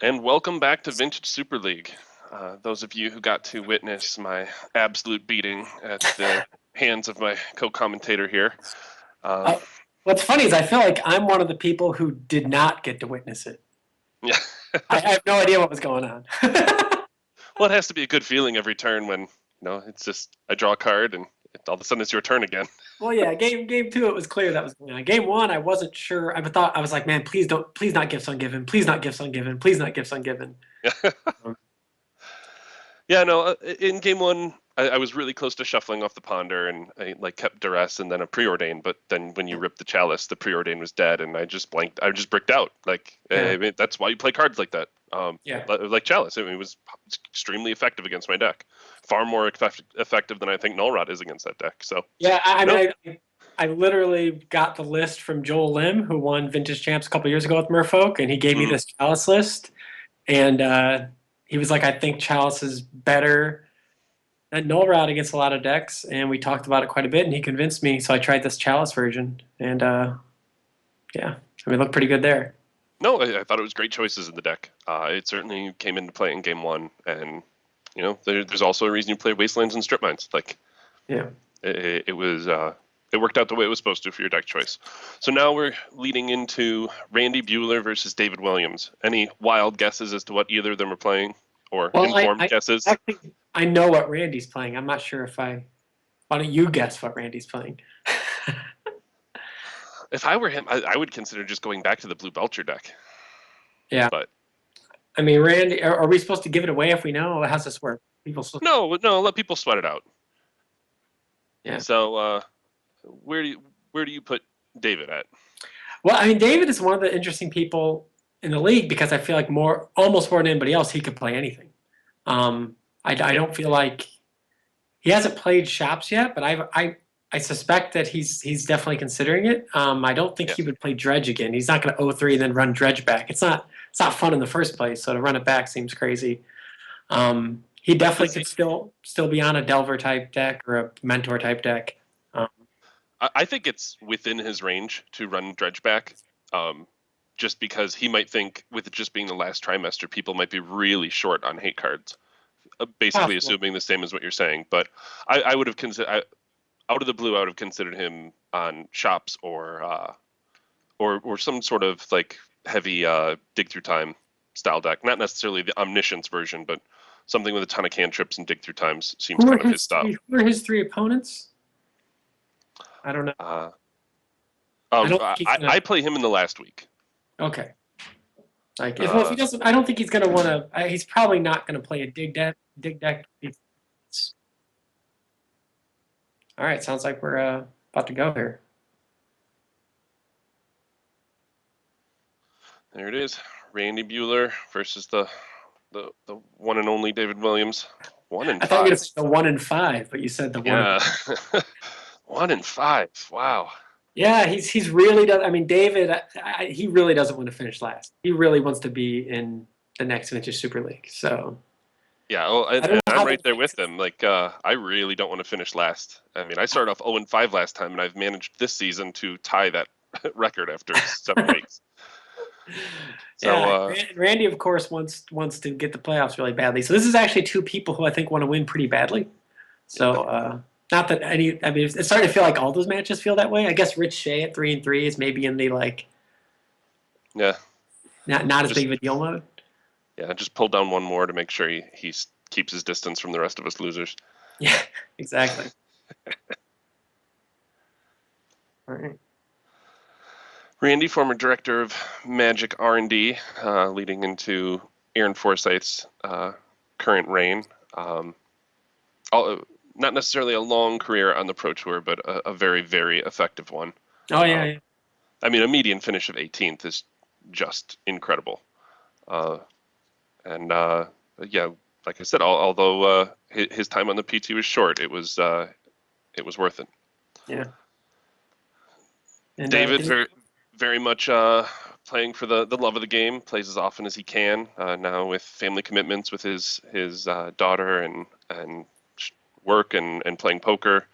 And welcome back to Vintage Super League. Those of you who got to witness my absolute beating at the hands of my co-commentator here. What's funny is I feel like I'm one of the people who did not get to witness it. Yeah. I have no idea what was going on. Well, it has to be a good feeling every turn when, it's just I draw a card and all of a sudden it's your turn again. Well, yeah, game two, it was clear that was going on. Game one, I wasn't sure. I was like, man, please not gifts ungiven, please not gifts ungiven, please not gifts ungiven. Yeah, no, in game one, I was really close to shuffling off the ponder, and I kept duress and then a preordain. But then when you ripped the chalice, the preordain was dead, and I just blanked. I just bricked out. I mean, that's why you play cards like that. Like chalice, it was extremely effective against my deck. Far more effective than I think Null Rod is against that deck. So yeah, I literally got the list from Joel Lim, who won Vintage Champs a couple years ago with Merfolk, and he gave me this chalice list, and he was like, I think chalice is better than Null Rod against a lot of decks, and we talked about it quite a bit, and he convinced me, so I tried this chalice version, and yeah, I mean, it looked pretty good there. No, I thought it was great choices in the deck. It certainly came into play in game one, and there's also a reason you play Wastelands and Strip Mines. Yeah, it was it worked out the way it was supposed to for your deck choice. So now we're leading into Randy Buehler versus David Williams. Any wild guesses as to what either of them are playing, or informed guesses? Actually, I know what Randy's playing. I'm not sure if I. Why don't you guess what Randy's playing? If I were him, I would consider just going back to the Blue Belcher deck. Yeah. But I mean, Randy, are we supposed to give it away if we know? How's this work? No, let people sweat it out. Yeah. So where do you put David at? Well, I mean, David is one of the interesting people in the league because I feel like almost more than anybody else, he could play anything. I don't feel like he hasn't played shops yet, but I suspect that he's definitely considering it. I don't think he would play Dredge again. He's not going to 0-3 and then run Dredge back. It's not fun in the first place, so to run it back seems crazy. He definitely could still be on a Delver type deck or a Mentor type deck. I think it's within his range to run Dredge back, just because he might think with it just being the last trimester, people might be really short on hate cards. Basically assuming the same as what you're saying. But I would have considered, out of the blue, I would have considered him on shops or some sort of heavy dig through time style deck. Not necessarily the omniscience version, but something with a ton of cantrips and dig through times seems kind of his style. Who are his three opponents? I don't know. I play him in the last week. Okay. If he doesn't, I don't think he's going to want to. He's probably not going to play a dig deck. All right, sounds like we're about to go here. There it is, Randy Buehler versus the one and only David Williams. 1 and 5. I thought you were going to say the 1 and 5, but you said the 1. Yeah. 1 and 5. Wow. Yeah, he's really does. I mean, David, he really doesn't want to finish last. He really wants to be in the next Vintage Super League. So. Yeah, well, I'm right there with them. I really don't want to finish last. I mean, I started off 0 and 5 last time, and I've managed this season to tie that record after 7 weeks. So, Randy, of course, wants to get the playoffs really badly. So this is actually two people who I think want to win pretty badly. So. Not that I mean, it's starting to feel like all those matches feel that way. I guess Rich Shea at 3 and 3 is maybe in the Yeah. Not as big of a deal mode. Yeah, just pull down one more to make sure he keeps his distance from the rest of us losers. Yeah, exactly. All right. Randy, former director of Magic R&D, leading into Aaron Forsythe's current reign. Not necessarily a long career on the Pro Tour, but a very, very effective one. Oh, yeah. I mean, a median finish of 18th is just incredible. Yeah, like I said, although his time on the PT was short, it was worth it. Yeah. And, David, very much playing for the love of the game, plays as often as he can, now with family commitments with his daughter and work and playing poker.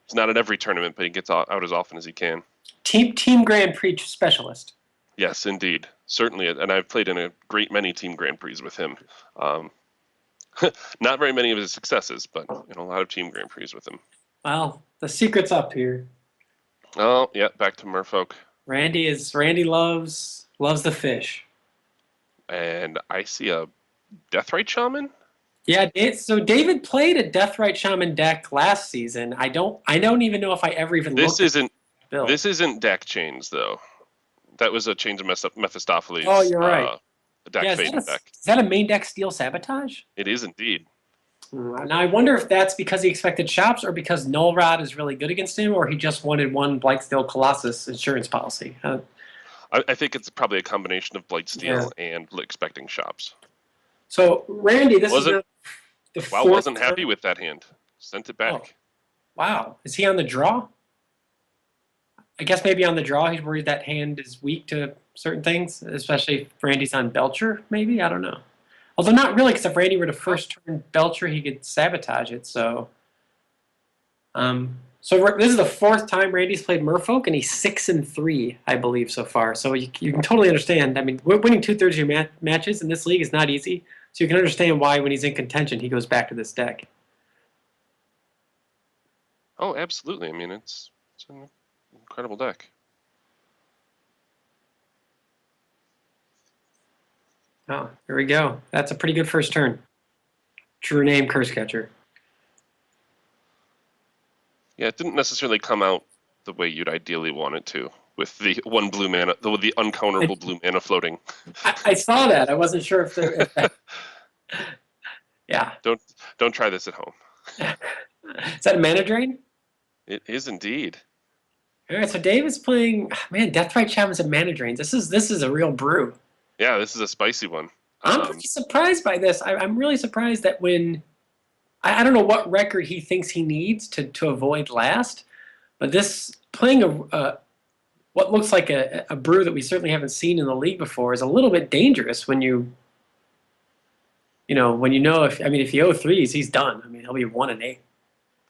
He's not at every tournament, but he gets out as often as he can. Team Grand Prix specialist. Yes, indeed. Certainly, and I've played in a great many Team Grand Prix with him. Um, not very many of his successes, but in a lot of Team Grand Prix with him. Well, the secret's up here. Oh, yeah, back to Merfolk. Randy loves the fish. And I see a Deathrite Shaman? Yeah, so David played a Deathrite Shaman deck last season. I don't even know if I ever even This looked at isn't the build. this isn't deck chains though. That was a change of Oh, Mephistopheles you're right. deck Yeah, Faden deck. is that a main deck steel sabotage? It is indeed. Now I wonder if that's because he expected shops or because Null Rod is really good against him, or he just wanted one Blightsteel Colossus insurance policy. I think it's probably a combination of Yeah. Blightsteel and expecting shops. So Randy, this is Wasn't the Wow, fourth wasn't happy turn. with that hand. Sent it Oh, back. wow. Is he on the draw? I guess maybe on the draw he's worried that hand is weak to certain things, especially if Randy's on Belcher, maybe? I don't know. Although not really, because if Randy were to first turn Belcher, he could sabotage it. So this is the fourth time Randy's played Merfolk, and he's 6-3, I believe, so far. So you can totally understand. I mean, winning 2/3 of your matches in this league is not easy. So you can understand why, when he's in contention, he goes back to this deck. Oh, absolutely. I mean, it's an incredible deck. Oh, here we go. That's a pretty good first turn. True name, Curse Catcher. Yeah, it didn't necessarily come out the way you'd ideally want it to, with the one blue mana, the uncounterable blue mana floating. I saw that. I wasn't sure if that. Yeah. Don't try this at home. Is that a mana drain? It is indeed. All right, so Dave is playing. Man, Deathrite Shaman's and mana drains. This is a real brew. Yeah, this is a spicy one. I'm pretty surprised by this. I'm really surprised that when I don't know what record he thinks he needs to avoid last, but this playing a what looks like a brew that we certainly haven't seen in the league before is a little bit dangerous when if he 0-3s, he's done. I mean, he'll be 1-8.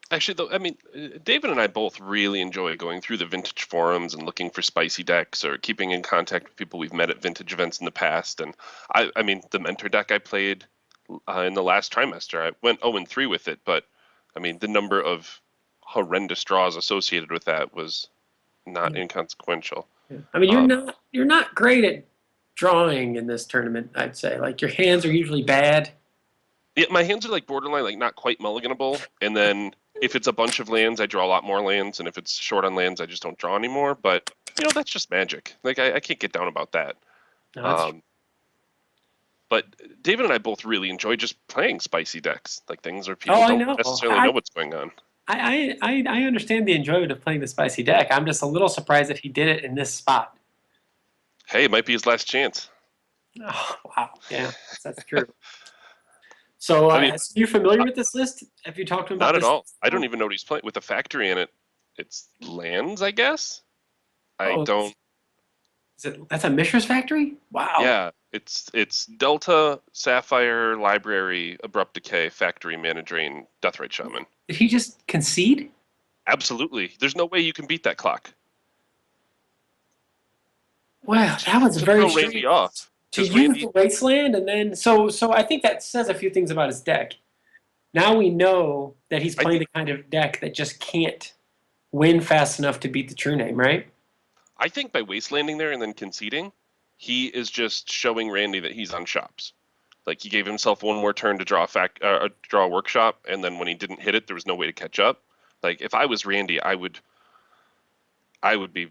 Actually, though, I mean, David and I both really enjoy going through the vintage forums and looking for spicy decks or keeping in contact with people we've met at vintage events in the past. And I mean, the mentor deck I played in the last trimester, I went 0-3 with it, but I mean, the number of horrendous draws associated with that was not inconsequential. Yeah. I mean, you're not great at drawing in this tournament. I'd say like your hands are usually bad. Yeah, my hands are like borderline, like not quite mulliganable, and then if it's a bunch of lands, I draw a lot more lands, and if it's short on lands, I just don't draw anymore. But that's just magic. Like I can't get down about that. No, But David and I both really enjoy just playing spicy decks, like things where people I don't know. necessarily know what's going on. I understand the enjoyment of playing the spicy deck. I'm just a little surprised that he did it in this spot. Hey, it might be his last chance. Oh, wow. Yeah, that's true. So, I mean, are you familiar with this list? Have you talked to him about not at this? all. I don't even know what he's playing with a factory in it. It's lands, I guess. I Oh, don't. that's a Mishra's Factory? Wow. Yeah, it's Delta, Sapphire, Library, Abrupt Decay, Factory, Mana Drain, Deathrite Shaman. Did he just concede? Absolutely. There's no way you can beat that clock. Wow, that was To very throw strange. Randy off. To Because use Randy, the Wasteland, and then so I think that says a few things about his deck. Now we know that he's I playing think, the kind of deck that just can't win fast enough to beat the True Name, right? I think by wastelanding there and then conceding, he is just showing Randy that he's on shops. Like he gave himself one more turn to draw a workshop, and then when he didn't hit it, there was no way to catch up. Like if I was Randy, I would be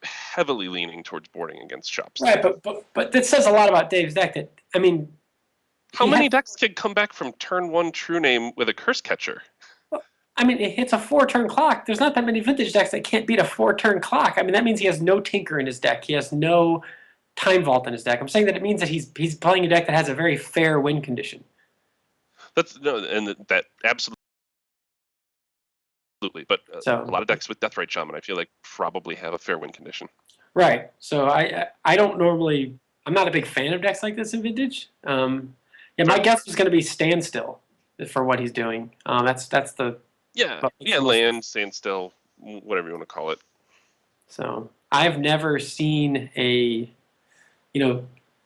heavily leaning towards boarding against shops. Right, but that says a lot about Dave's deck. That I mean, How many decks can come back from turn one True Name with a Curse Catcher? I mean, it's a 4-turn clock. There's not that many vintage decks that can't beat a 4-turn clock. I mean, that means he has no Tinker in his deck. He has no Time Vault in his deck. I'm saying that it means that he's playing a deck that has a very fair win condition. That absolutely. But So, a lot of decks with Deathrite Shaman, I feel like probably have a fair win condition. right. So I don't normally. I'm not a big fan of decks like this in vintage. Yeah, my guess is going to be Standstill for what he's doing. That's the Land, standstill, whatever you want to call it. So I've never seen a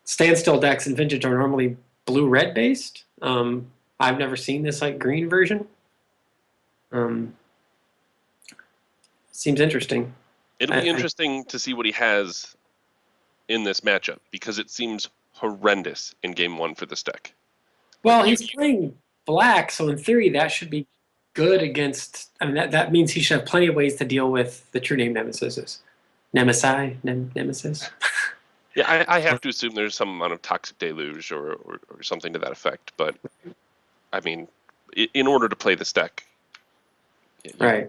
standstill decks in Vintage are normally blue-red based. I've never seen this like green version. Um, Seems interesting. It'll be interesting to see what he has in this matchup because it seems horrendous in game one for this deck. Well, he's playing black, so in theory that should be good against. I mean, that means he should have plenty of ways to deal with the true name nemesis. Nemesis. Yeah, I have to assume there's some amount of toxic deluge or something to that effect. But I mean, in order to play this deck, right?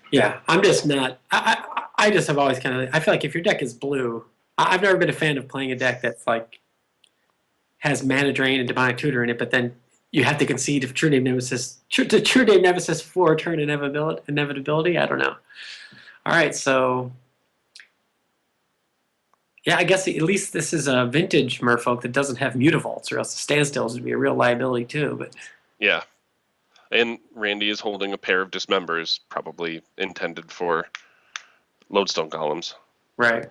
Yeah, I'm just not. I just have always kind of. I feel like if your deck is blue, I've never been a fan of playing a deck that's like has mana drain and demonic tutor in it, but then you have to concede if true name nemesis, true name nemesis 4-turn inevitability. I don't know. All right, so yeah, I guess at least this is a vintage merfolk that doesn't have mutavaults, or else the standstills would be a real liability too. But yeah, and Randy is holding a pair of dismembers, probably intended for lodestone columns. Right.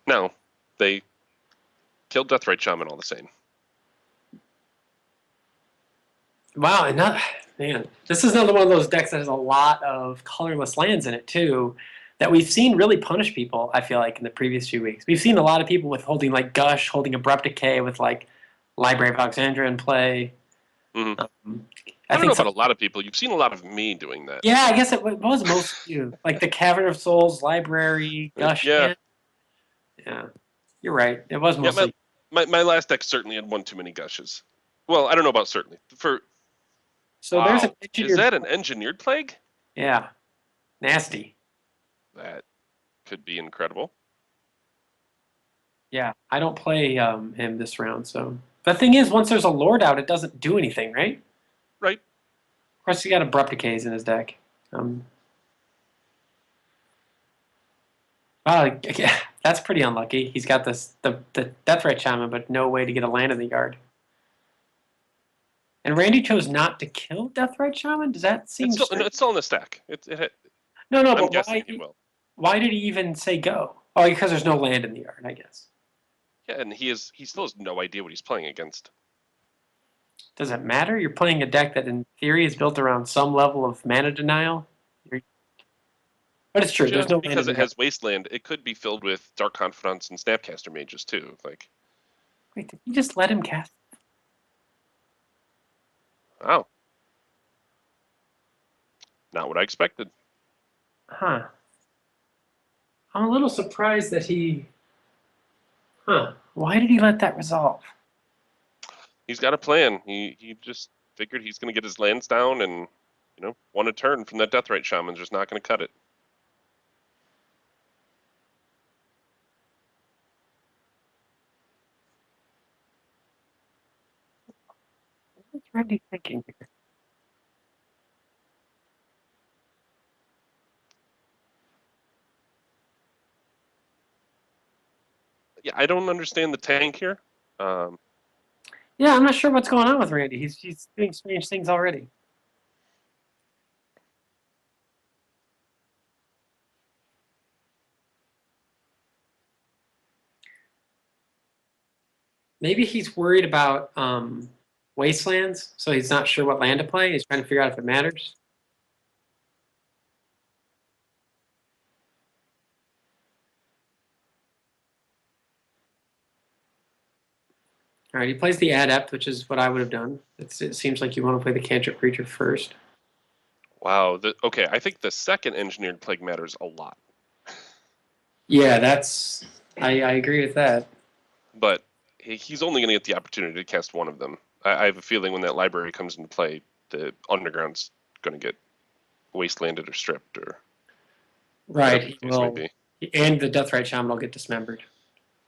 Now, they killed Deathrite Shaman all the same. Wow, and man, this is another one of those decks that has a lot of colorless lands in it too, that we've seen really punish people. I feel like in the previous few weeks, we've seen a lot of people with holding like Gush, holding Abrupt Decay with like Library of Alexandria in play. Mm-hmm. I don't know about a lot of people. You've seen a lot of me doing that. Yeah, I guess it was most of you, like the Cavern of Souls, Library, Gush. Yeah, You're right. It was mostly. Yeah, my last deck certainly had one too many Gushes. Well, I don't know about certainly. So there's an engineered. Is that an engineered plague? Yeah, nasty. That could be incredible. Yeah, I don't play him this round, so. The thing is, once there's a Lord out, it doesn't do anything, right? Right. Of course, he got Abrupt Decays in his deck. Wow, that's pretty unlucky. He's got the Deathrite Shaman, but no way to get a land in the yard. And Randy chose not to kill Deathrite Shaman? Does that seem strange? It's still in the stack. No, I'm but guessing he will. Why did he even say go? Oh, because there's no land in the yard, I guess. Yeah, and he still has no idea what he's playing against. Does it matter? You're playing a deck that in theory is built around some level of mana denial. But it's true. Just there's no because it has Wasteland, it could be filled with Dark Confidants and Snapcaster Mages too. Like, wait, did you just let him cast? Wow, not what I expected. Huh. I'm a little surprised that he. Huh. Why did he let that resolve? He's got a plan. He just figured he's going to get his lands down, and one a turn from that Deathrite Shaman's just not going to cut it. What's Randy thinking here? Yeah, I don't understand the tank here. Yeah, I'm not sure what's going on with Randy. He's doing strange things already. Maybe he's worried about wastelands, so he's not sure what land to play. He's trying to figure out if it matters. All right, he plays the Adept, which is what I would have done. It seems like you want to play the Cantrip Creature first. Wow. Okay, I think the second Engineered Plague matters a lot. Yeah, I agree with that. But he's only going to get the opportunity to cast one of them. I have a feeling when that library comes into play, the Underground's going to get wastelanded or stripped or right. He will, and the Deathrite Shaman will get dismembered.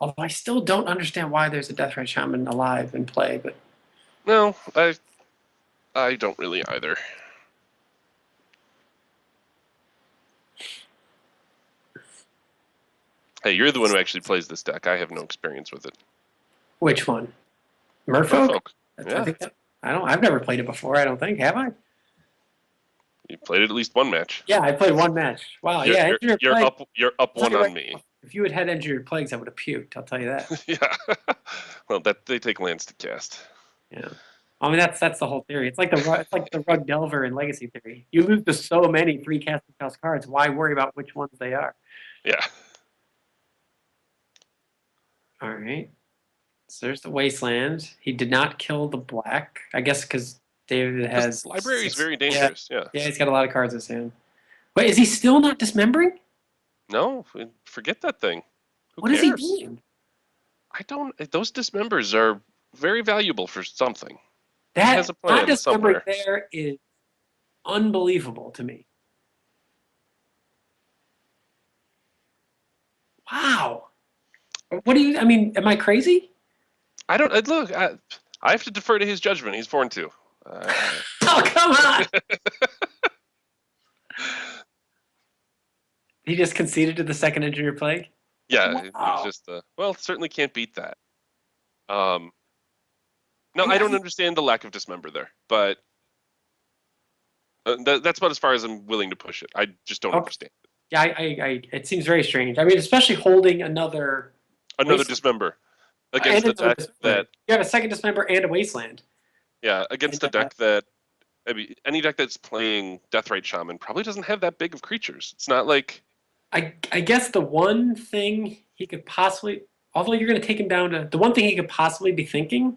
Although I still don't understand why there's a Deathrite Shaman alive in play, but no, I don't really either. Hey, you're the one who actually plays this deck. I have no experience with it. Which one? Merfolk? Yeah. I've never played it before. I don't think. Have I? You played at least one match. Yeah, I played one match. Wow, You're yeah, you're engineered you're plague. up you're up I'll tell one you on right me. now, if you had engineered plagues, I would have puked. I'll tell you that. Yeah. Well, that they take lands to cast. Yeah. I mean, that's the whole theory. It's like the rug delver in Legacy theory. You lose to so many free casting cost cards. Why worry about which ones they are? Yeah. All right. So there's the Wasteland. He did not kill the black. I guess because David Because has library is 6. very Yeah, dangerous. Yeah. yeah, he's got a lot of cards in his hand. Wait, is he still not dismembering? No, forget that thing. Who What is he cares? doing? I don't. Those dismembers are very valuable for something. He has That a not plan dismembering somewhere. there is unbelievable to me. Wow. What do you? I mean, am I crazy? I don't look. I have to defer to his judgment. He's 4-2. Oh, come on! He just conceded to the second engineer plague. Yeah, it was Wow. just. Well, certainly can't beat that. Um, no, I Yeah, don't understand the lack of dismember there, but that's about as far as I'm willing to push it. I just don't okay. understand. Yeah, it seems very strange. I mean, especially holding another Another wasteland dismember and against a another deck dismember. that, You have a second dismember and a wasteland. yeah, And against a deck that, I mean, any deck that's playing Deathrite Shaman probably doesn't have that big of creatures. It's not like, I guess the one thing he could possibly, although you're going to take him down to the one thing he could possibly be thinking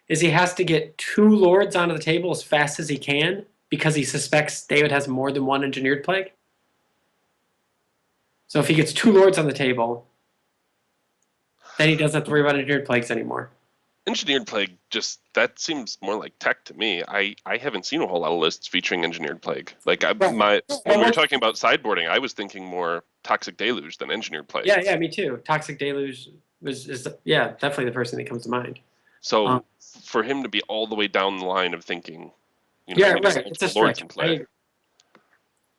is he has to get 2 lords onto the table as fast as he can because he suspects David has more than one engineered plague. So if he gets 2 lords on the table, then he doesn't have to worry about engineered plagues anymore. Engineered Plague just, that seems more like tech to me. I haven't seen a whole lot of lists featuring Engineered Plague. Like, Right. when we were talking about sideboarding, I was thinking more Toxic Deluge than Engineered Plague. Yeah, yeah, me too. Toxic Deluge is yeah, definitely the first thing that comes to mind. So for him to be all the way down the line of thinking, Yeah, he needs right. It's a multiple lords stretch. in play.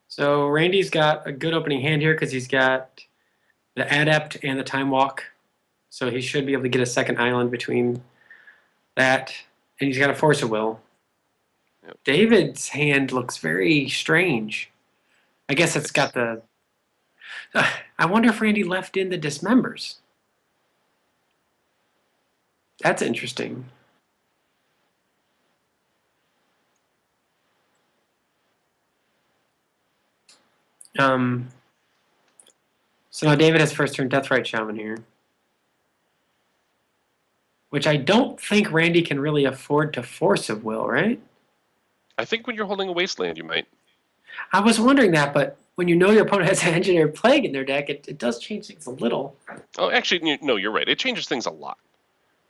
So Randy's got a good opening hand here because he's got the Adept and the Time Walk. So he should be able to get a second island between that, and he's got a Force of Will. Yep. David's hand looks very strange. I guess it's got the. I wonder if Randy left in the dismembers. That's interesting. So now David has first turn Deathrite Shaman here. Which I don't think Randy can really afford to Force of Will, right? I think when you're holding a Wasteland, you might. I was wondering that, but when you know your opponent has an Engineered Plague in their deck, it does change things a little. Oh, actually, no, you're right. It changes things a lot.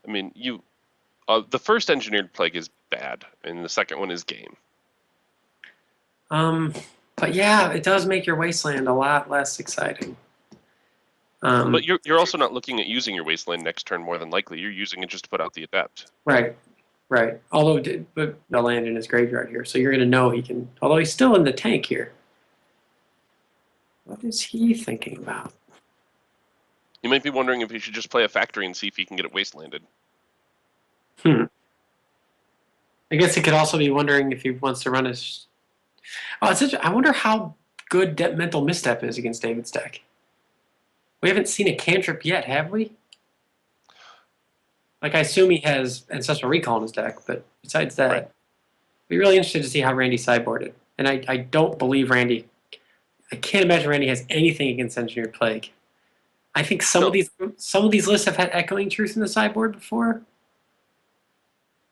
I mean, the first Engineered Plague is bad, and the second one is game. But yeah, it does make your Wasteland a lot less exciting. But you're also not looking at using your Wasteland next turn more than likely. You're using it just to put out the Adept. Right, right. Although but the land in his graveyard here, so you're going to know he can. Although he's still in the tank here. What is he thinking about? You might be wondering if he should just play a factory and see if he can get it Wastelanded. I guess he could also be wondering if he wants to run his. Oh, I wonder how good Mental Misstep is against David's deck. We haven't seen a cantrip yet, have we? Like, I assume he has Ancestral Recall in his deck, but besides that, Right. I'd be really interested to see how Randy sideboarded. And I don't believe Randy. I can't imagine Randy has anything against Engineered Plague. I think some of these lists have had Echoing Truth in the sideboard before.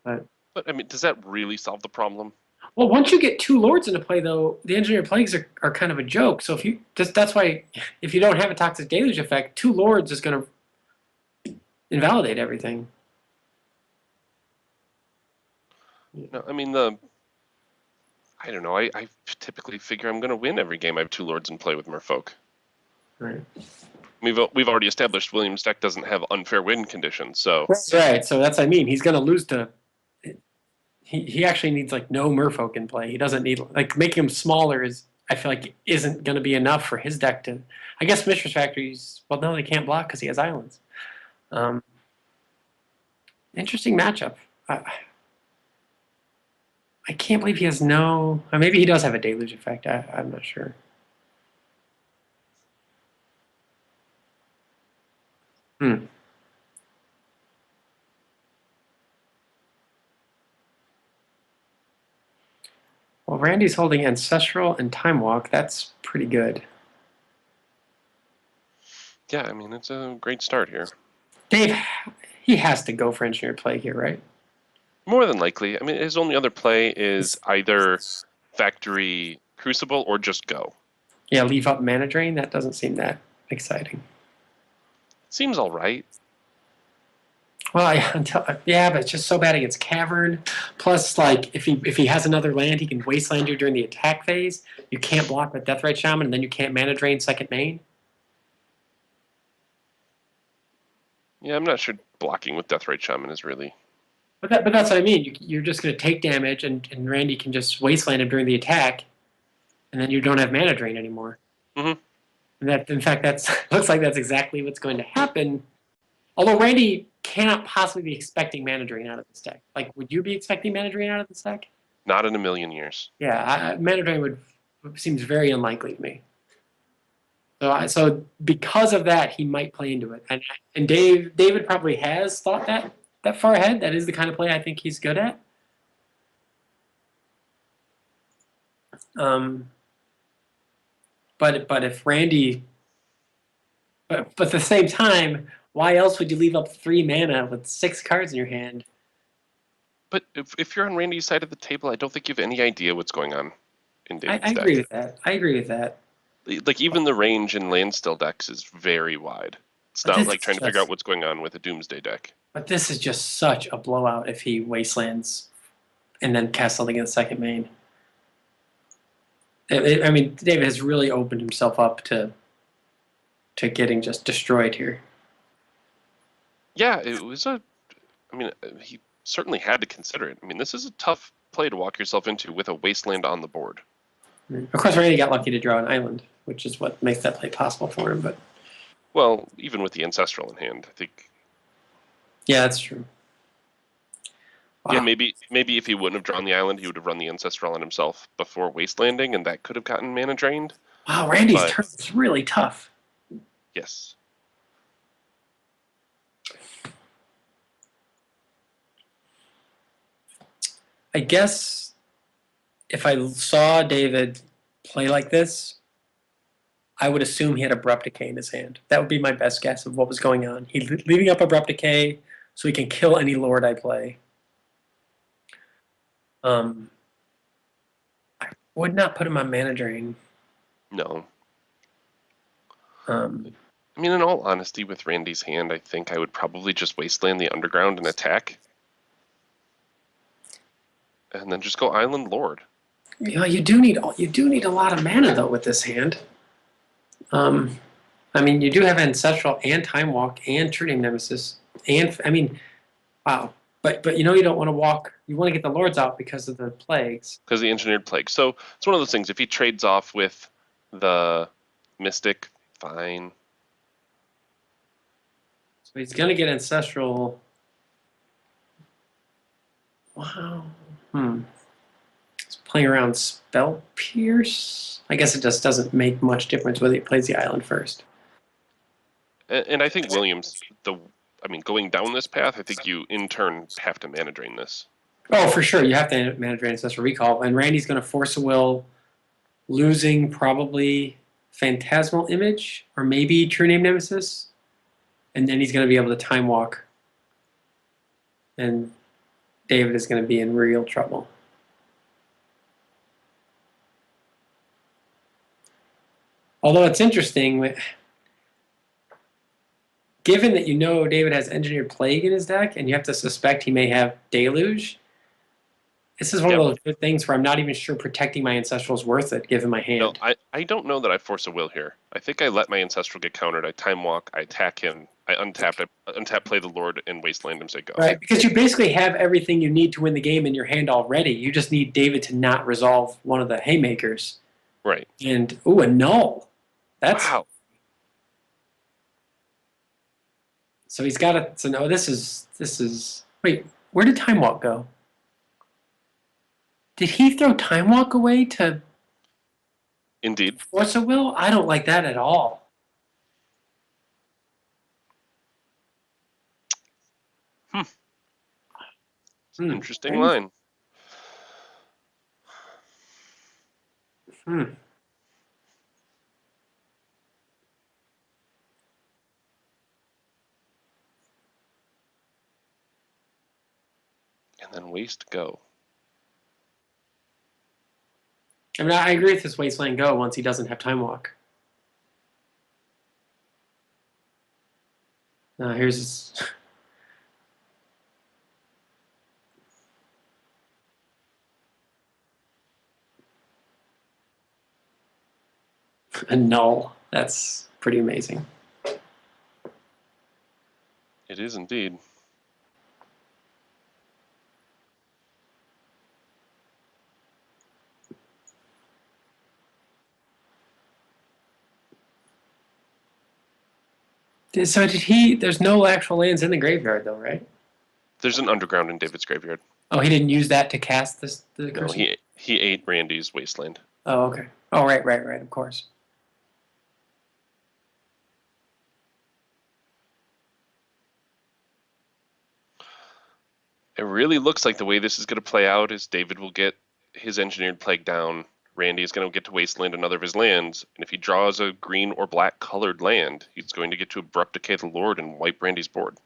But I mean, does that really solve the problem? well, once you get 2 lords into play, though, the Engineered Plagues are kind of a joke. So if you that's why if you don't have a Toxic Deluge effect, 2 lords is going to invalidate everything. No, I mean I don't know. I typically figure I'm going to win every game I have 2 lords in play with Merfolk. Right. We've already established William's deck doesn't have unfair win conditions, so Right. So that's what I mean. He's going to lose to. He actually needs like no Merfolk in play. He doesn't need like making him smaller is I feel like isn't going to be enough for his deck to. I guess Mishra's Factories. Well, no, they can't block because he has islands. Interesting matchup. I I can't believe he has no. Maybe he does have a deluge effect. I'm not sure. Hmm. Well, Randy's holding Ancestral and Time Walk. That's pretty good. Yeah, I mean, it's a great start here. Dave, he has to go for Engineered Plague here, right? More than likely. I mean, his only other play is either Factory Crucible or just go. Yeah, leave up Mana Drain. That doesn't seem that exciting. Seems all right. Well, yeah, but it's just so bad against Cavern. Plus, like if he has another land, he can Wasteland you during the attack phase. You can't block with Deathrite Shaman, and then you can't Mana Drain second main. Yeah, I'm not sure blocking with Deathrite Shaman is really. But that's what I mean. You're just going to take damage, and Randy can just Wasteland him during the attack, and then you don't have Mana Drain anymore. Mm-hmm. And that, in fact, that's looks like that's exactly what's going to happen. Although Randy cannot possibly be expecting Mana Drain out of this deck. Like, would you be expecting Mana Drain out of this deck? Not in a million years. Yeah, Mana Drain seems very unlikely to me. So because of that, he might play into it. And David probably has thought that far ahead. That is the kind of play I think he's good at. But if Randy, but at the same time, why else would you leave up 3 mana with 6 cards in your hand? But if you're on Randy's side of the table, I don't think you have any idea what's going on in David's I deck. agree with that. I agree with that. Like even the range in landstill decks is very wide. It's not like trying to figure out what's going on with a Doomsday deck. But this is just such a blowout if he Wastelands and then casts something in the second main. I mean, David has really opened himself up to getting just destroyed here. Yeah, it was a. I mean, he certainly had to consider it. I mean, this is a tough play to walk yourself into with a Wasteland on the board. Of course, Randy got lucky to draw an island, which is what makes that play possible for him. But well, even with the Ancestral in hand, I think. Yeah, that's true. Wow. Yeah, maybe if he wouldn't have drawn the island, he would have run the Ancestral on himself before Wastelanding, and that could have gotten mana drained. Wow, Randy's turn is really tough. Yes. I guess if I saw David play like this, I would assume he had Abrupt Decay in his hand. That would be my best guess of what was going on. He's leaving up Abrupt Decay so he can kill any Lord I play. I would not put him on Mana Drain. No. I mean, in all honesty, with Randy's hand, I think I would probably just Wasteland the Underground and attack. And then just go Island Lord. Yeah, you do need a lot of mana though with this hand. I mean, you do have Ancestral and Time Walk and True Name Nemesis, and I mean, wow. But you know you don't want to walk. You want to get the Lords out because of the plagues. Because of the Engineered Plague. So it's one of those things. If he trades off with the Mystic, fine. So he's gonna get Ancestral. Wow. He's playing around Spell Pierce. I guess it just doesn't make much difference whether he plays the island first. And I think Williams, going down this path, I think you in turn have to mana drain this. Oh, for sure. You have to mana drain Ancestral Recall. And Randy's going to force a will, losing probably Phantasmal Image or maybe True Name Nemesis. And then he's going to be able to Time Walk. And David is going to be in real trouble. Although it's interesting, given that you know David has Engineered Plague in his deck, and you have to suspect he may have Deluge, this is one of those good things where I'm not even sure protecting my Ancestral is worth it, given my hand. No, I don't know that I force a will here. I think I let my Ancestral get countered. I Time Walk, I attack him, I untap, play the Lord, and Wasteland him, say go. Right, because you basically have everything you need to win the game in your hand already. You just need David to not resolve one of the Haymakers. Right. And, ooh, a null. That's wow. So he's got to. So no, this is. Wait, where did Time Walk go? Did he throw Time Walk away to Indeed. force a will? I don't like that at all. Hmm. Hmm. Interesting line. Hmm. And then waste go. I mean, I agree with this Wasteland Go once he doesn't have Time Walk. Here's his. A null. That's pretty amazing. It is indeed. So did he? There's no actual lands in the graveyard, though, right? There's an underground in David's graveyard. Oh, he didn't use that to cast the No, cursor? he ate Randy's wasteland. Oh, okay. Oh, right, of course. It really looks like the way this is going to play out is David will get his engineered plague down. Randy is going to get to wasteland another of his lands, and if he draws a green or black colored land, he's going to get to abrupt decay the Lord and wipe Randy's board.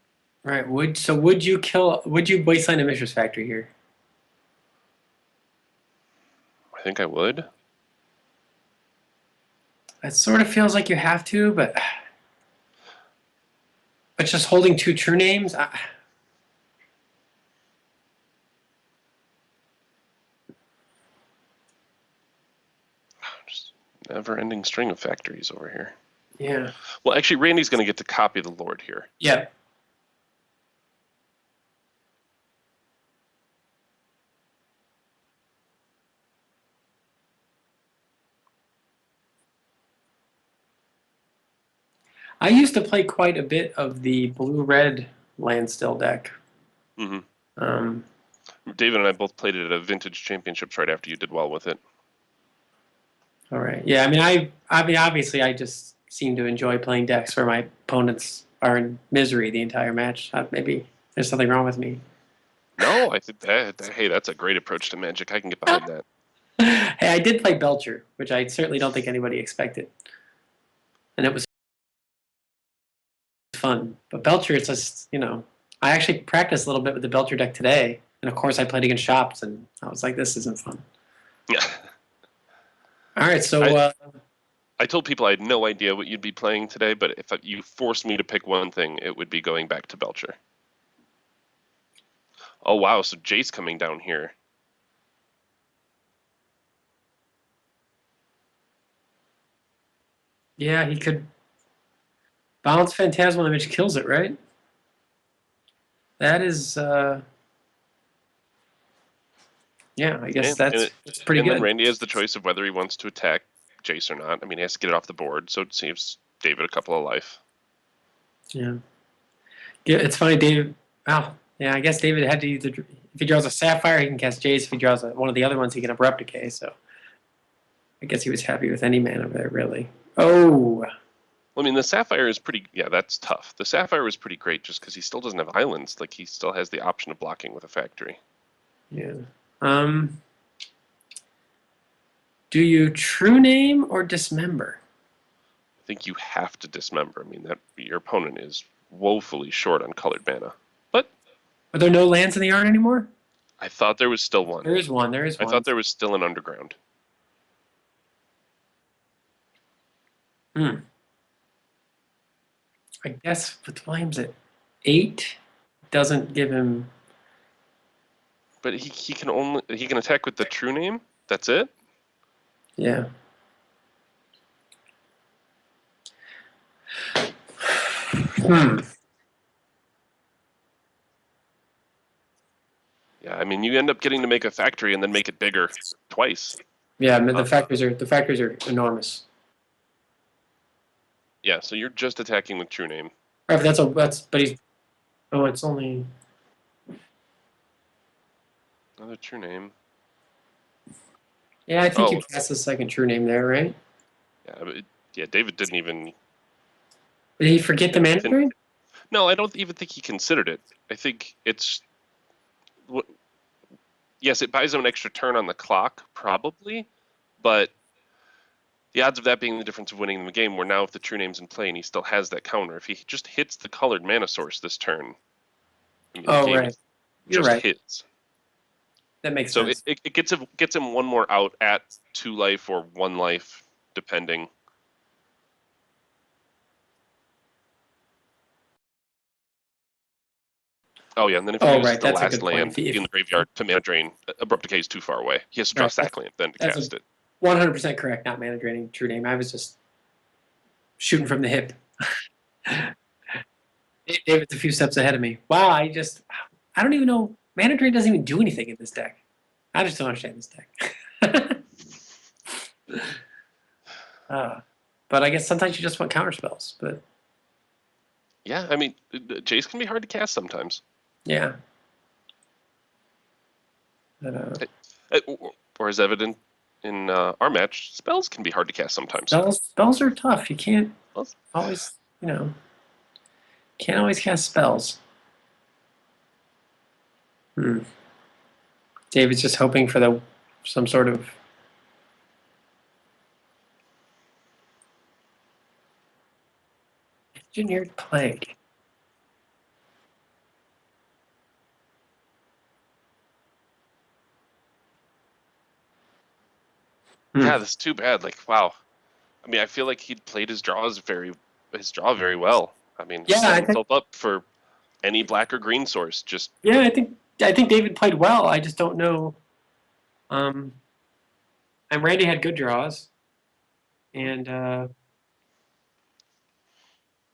Right. Would you kill? Would you wasteland a Mishra's Factory here? I think I would. It sort of feels like you have to, but just holding two true names. Just never-ending string of factories over here. Yeah. Well, actually, Randy's going to get to copy the Lord here. Yeah. I used to play quite a bit of the blue-red landstill deck. Mm-hmm. Um, David and I both played it at a vintage championships right after you did well with it. all right. Yeah. I mean, obviously, I just seem to enjoy playing decks where my opponents are in misery the entire match. Maybe there's something wrong with me. No, I think hey, that's a great approach to Magic. I can get behind that. Hey, I did play Belcher, which I certainly don't think anybody expected, and it was fun. But Belcher, it's just I actually practiced a little bit with the Belcher deck today, and of course I played against shops, and I was like, this isn't fun. Yeah. All right, so I told people I had no idea what you'd be playing today, but if you forced me to pick one thing, it would be going back to Belcher. Oh wow, so Jace coming down here. yeah, he could bounce Phantasmal Image, kills it, right? That is, yeah, I guess that's pretty and then good. Randy has the choice of whether he wants to attack Jace or not. I mean, he has to get it off the board, so it saves David a couple of life. Yeah, it's funny, David. Wow, yeah, I guess David had to either if he draws a Sapphire, he can cast Jace. If he draws one of the other ones, he can Abrupt Decay. So I guess he was happy with any mana there, really. Oh, Well, I mean, the Sapphire is pretty. Yeah, that's tough. The Sapphire is pretty great just because he still doesn't have islands. Like he still has the option of blocking with a factory. yeah. Do you true name or dismember? I think you have to dismember. I mean, that your opponent is woefully short on colored mana. But Are there no lands in the yard anymore? I thought there was still one. There is one. There is I one. thought there was still an underground. Hmm. I guess with Williams at 8 doesn't give him. But he can attack with the true name. That's it. Yeah. Hmm. Yeah, I mean, you end up getting to make a factory and then make it bigger twice. Yeah, the factors are enormous. Yeah, so you're just attacking with true name. Right, but he's it's only Another true name. Yeah, I think you Oh, cast the second true name there, right? yeah, yeah. David didn't even. Did he forget the mana drain? No, I don't even think he considered it. I think it's. Yes, it buys him an extra turn on the clock, probably, but the odds of that being the difference of winning the game were now if the true name's in play and he still has that counter. If he just hits the colored mana source this turn, I mean, the Oh, game right. is You're just right. his. That makes So sense. it gets him one more out at 2 life or 1 life, depending. Oh yeah, and then if he Oh, uses right. the That's a last good point. land in the graveyard to mana drain, Abrupt Decay is too far away. He has to draw Right. sack land then to That's cast a it. 100% correct. Not mana draining true name. I was just shooting from the hip. David's a few steps ahead of me. Wow. I don't even know. Mana drain doesn't even do anything in this deck. I just don't understand this deck. uh, but I guess sometimes you just want counter spells. But Yeah, I mean, Jace can be hard to cast sometimes. yeah. Or as evident in our match, spells can be hard to cast sometimes. Spells are tough. You can't Well, always, can't always cast spells. Hmm. David's just hoping for some sort of engineered plague. Hmm. yeah, that's too bad. Like, wow. I mean, I feel like he'd played his draw very well. I mean, Yeah, set himself up for any black or green source. Just I think David played well. I just don't know. Um, and Randy had good draws, and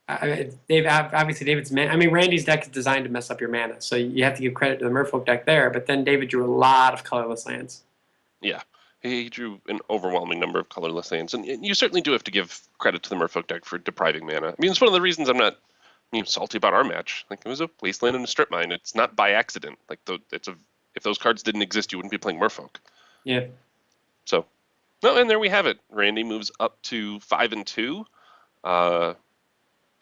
obviously David's man. I mean, Randy's deck is designed to mess up your mana, so you have to give credit to the Merfolk deck there. But then David drew a lot of colorless lands. yeah, he drew an overwhelming number of colorless lands, and you certainly do have to give credit to the Merfolk deck for depriving mana. I mean, it's one of the reasons I'm not salty about our match. Like, it was a wasteland and a strip mine. It's not by accident. Like, if those cards didn't exist, you wouldn't be playing Merfolk. Yeah. So, no, and there we have it. Randy moves up to 5-2,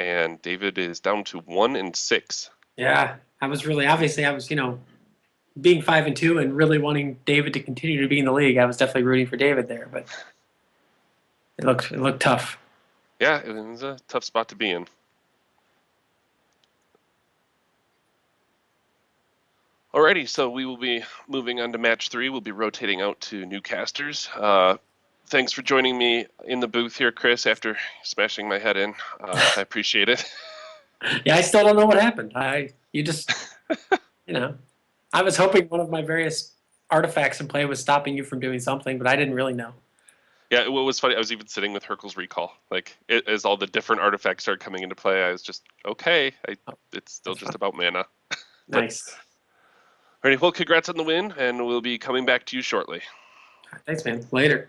and David is down to 1-6. Yeah. I was being 5-2 and really wanting David to continue to be in the league. I was definitely rooting for David there, but it looked tough. Yeah, it was a tough spot to be in. Alrighty, so we will be moving on to match 3. We'll be rotating out to new casters. Thanks for joining me in the booth here, Chris, after smashing my head in. I appreciate it. Yeah, I still don't know what happened. You just, I was hoping one of my various artifacts in play was stopping you from doing something, but I didn't really know. Yeah, what was funny, I was even sitting with Hercule's Recall. Like, as all the different artifacts started coming into play, I was just, okay, it's still just about mana. But, Nice. alrighty, well, congrats on the win, and we'll be coming back to you shortly. Thanks, man. Later.